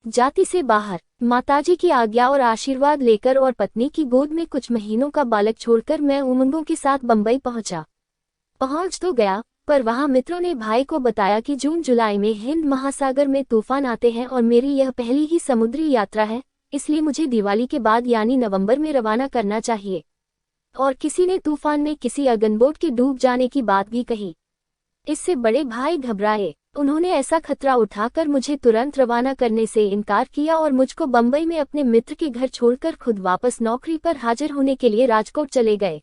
जाति से बाहर। माताजी की आज्ञा और आशीर्वाद लेकर और पत्नी की गोद में कुछ महीनों का बालक छोड़कर मैं उमंगों के साथ बंबई पहुंच तो गया, पर वहां मित्रों ने भाई को बताया कि जून जुलाई में हिंद महासागर में तूफान आते हैं और मेरी यह पहली ही समुद्री यात्रा है, इसलिए मुझे दिवाली के बाद यानी नवंबर में रवाना करना चाहिए। और किसी ने तूफान में किसी अगनबोट के डूब जाने की बात भी कही। इससे बड़े भाई घबराए। उन्होंने ऐसा खतरा उठाकर मुझे तुरंत रवाना करने से इनकार किया और मुझको बंबई में अपने मित्र के घर छोड़कर खुद वापस नौकरी पर हाजिर होने के लिए राजकोट चले गए।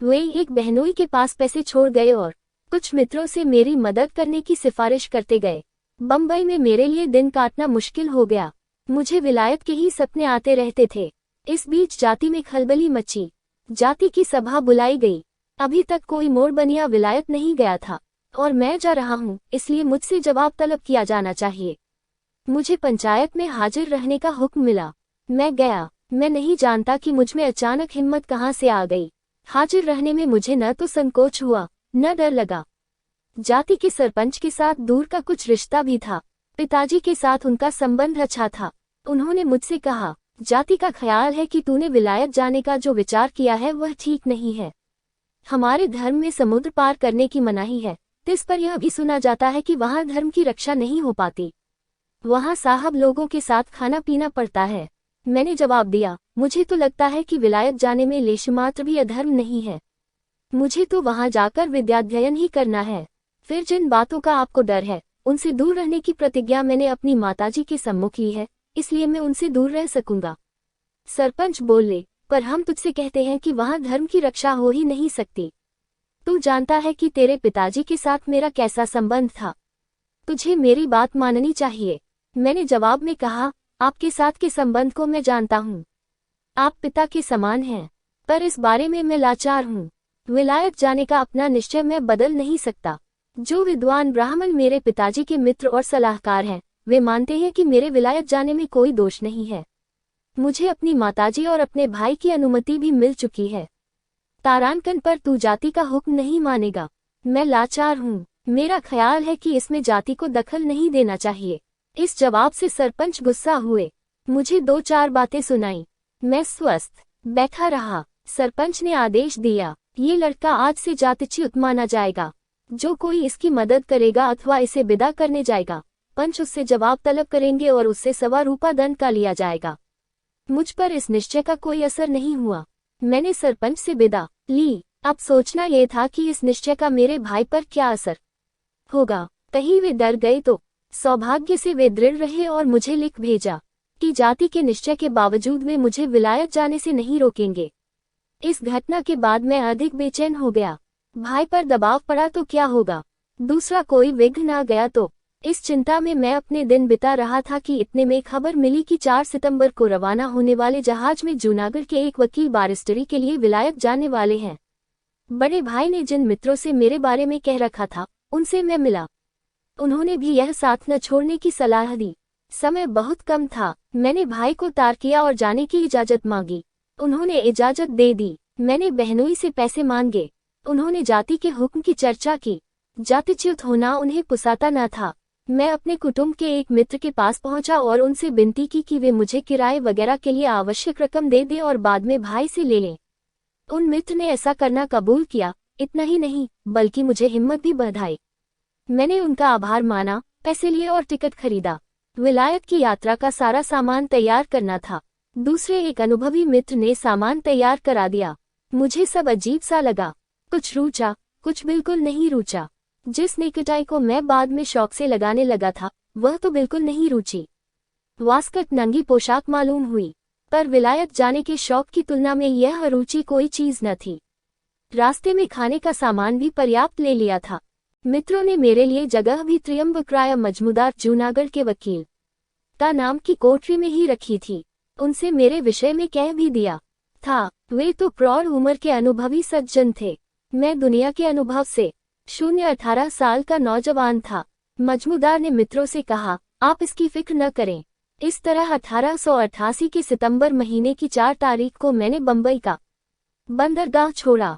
वे एक बहनोई के पास पैसे छोड़ गए और कुछ मित्रों से मेरी मदद करने की सिफारिश करते गए। बंबई में मेरे लिए दिन काटना मुश्किल हो गया। मुझे विलायत के ही सपने आते रहते थे। इस बीच जाति में खलबली मची। जाति की सभा बुलाई गई। अभी तक कोई मोड़बनिया विलायत नहीं गया था और मैं जा रहा हूँ, इसलिए मुझसे जवाब तलब किया जाना चाहिए। मुझे पंचायत में हाजिर रहने का हुक्म मिला। मैं गया। मैं नहीं जानता कि मुझमें अचानक हिम्मत कहाँ से आ गई। हाजिर रहने में मुझे न तो संकोच हुआ न डर लगा। जाति के सरपंच के साथ दूर का कुछ रिश्ता भी था। पिताजी के साथ उनका संबंध अच्छा था। उन्होंने मुझसे कहा, जाति का ख्याल है कि तूने विलायत जाने का जो विचार किया है वह ठीक नहीं है। हमारे धर्म में समुद्र पार करने की मनाही है। इस पर यह भी सुना जाता है कि वहाँ धर्म की रक्षा नहीं हो पाती। वहाँ साहब लोगों के साथ खाना पीना पड़ता है। मैंने जवाब दिया, मुझे तो लगता है कि विलायत जाने में लेशमात्र भी अधर्म नहीं है। मुझे तो वहाँ जाकर विद्याध्ययन ही करना है। फिर जिन बातों का आपको डर है, उनसे दूर रहने की प्रतिज्ञा मैंने अपनी माताजी के सम्मुख की है, इसलिए मैं उनसे दूर रह सकूंगा। सरपंच बोले, पर हम तुझसे कहते हैं कि वहाँ धर्म की रक्षा हो ही नहीं सकती। तू जानता है कि तेरे पिताजी के साथ मेरा कैसा संबंध था। तुझे मेरी बात माननी चाहिए। मैंने जवाब में कहा, आपके साथ के संबंध को मैं जानता हूँ। आप पिता के समान हैं, पर इस बारे में मैं लाचार हूँ। विलायत जाने का अपना निश्चय मैं बदल नहीं सकता। जो विद्वान ब्राह्मण मेरे पिताजी के मित्र और सलाहकार हैं, वे मानते हैं कि मेरे विलायत जाने में कोई दोष नहीं है। मुझे अपनी माताजी और अपने भाई की अनुमति भी मिल चुकी है। तारांकन पर तू जाति का हुक्म नहीं मानेगा। मैं लाचार हूँ। मेरा ख्याल है कि इसमें जाति को दखल नहीं देना चाहिए। इस जवाब से सरपंच गुस्सा हुए। मुझे 2-4 बातें सुनाई। मैं स्वस्थ बैठा रहा। सरपंच ने आदेश दिया, ये लड़का आज से जातिच्युत माना जाएगा। जो कोई इसकी मदद करेगा अथवा इसे विदा करने जाएगा, पंच उससे जवाब तलब करेंगे और उससे 1.25 रुपया दंड का लिया जाएगा। मुझ पर इस निश्चय का कोई असर नहीं हुआ। मैंने सरपंच से विदा ली। अब सोचना यह था कि इस निश्चय का मेरे भाई पर क्या असर होगा। कहीं वे डर गए तो सौभाग्य से वे दृढ़ रहे और मुझे लिख भेजा कि जाति के निश्चय के बावजूद वे मुझे विलायत जाने से नहीं रोकेंगे। इस घटना के बाद मैं अधिक बेचैन हो गया। भाई पर दबाव पड़ा तो क्या होगा, दूसरा कोई विघ्न आ गया तो। इस चिंता में मैं अपने दिन बिता रहा था कि इतने में खबर मिली कि 4 सितंबर को रवाना होने वाले जहाज में जूनागढ़ के एक वकील बारिस्टरी के लिए विलायत जाने वाले हैं। बड़े भाई ने जिन मित्रों से मेरे बारे में कह रखा था, उनसे मैं मिला। उन्होंने भी यह साथ न छोड़ने की सलाह दी। समय बहुत कम था। मैंने भाई को तार किया और जाने की इजाजत मांगी। उन्होंने इजाजत दे दी। मैंने बहनोई से पैसे मांगे। उन्होंने जाति के हुक्म की चर्चा की। जातिच्युत होना उन्हें पुसाता न था। मैं अपने कुटुंब के एक मित्र के पास पहुंचा और उनसे विनती की कि वे मुझे किराए वगैरह के लिए आवश्यक रकम दे दें और बाद में भाई से ले लें। उन मित्र ने ऐसा करना कबूल किया। इतना ही नहीं, बल्कि मुझे हिम्मत भी बधाई। मैंने उनका आभार माना, पैसे लिए और टिकट खरीदा। विलायत की यात्रा का सारा सामान तैयार करना था। दूसरे एक अनुभवी मित्र ने सामान तैयार करा दिया। मुझे सब अजीब सा लगा। कुछ रुचा, कुछ बिल्कुल नहीं रुचा। जिस नेकटाई को मैं बाद में शौक से लगाने लगा था, वह तो बिल्कुल नहीं रुचि। वास्कट नंगी पोशाक मालूम हुई, पर विलायत जाने के शौक की तुलना में यह अरुचि कोई चीज न थी। रास्ते में खाने का सामान भी पर्याप्त ले लिया था। मित्रों ने मेरे लिए जगह भी त्र्यंबकराय मजमूदार जूनागढ़ के वकील का नाम की कोठरी में ही रखी थी। उनसे मेरे विषय में कह भी दिया था। वे तो प्रौढ़ उम्र के अनुभवी सज्जन थे। मैं दुनिया के अनुभव से 18 साल का नौजवान था। मजमूदार ने मित्रों से कहा, आप इसकी फिक्र न करें। इस तरह 1888 के सितंबर महीने की 4 तारीख को मैंने बंबई का बंदरगाह छोड़ा।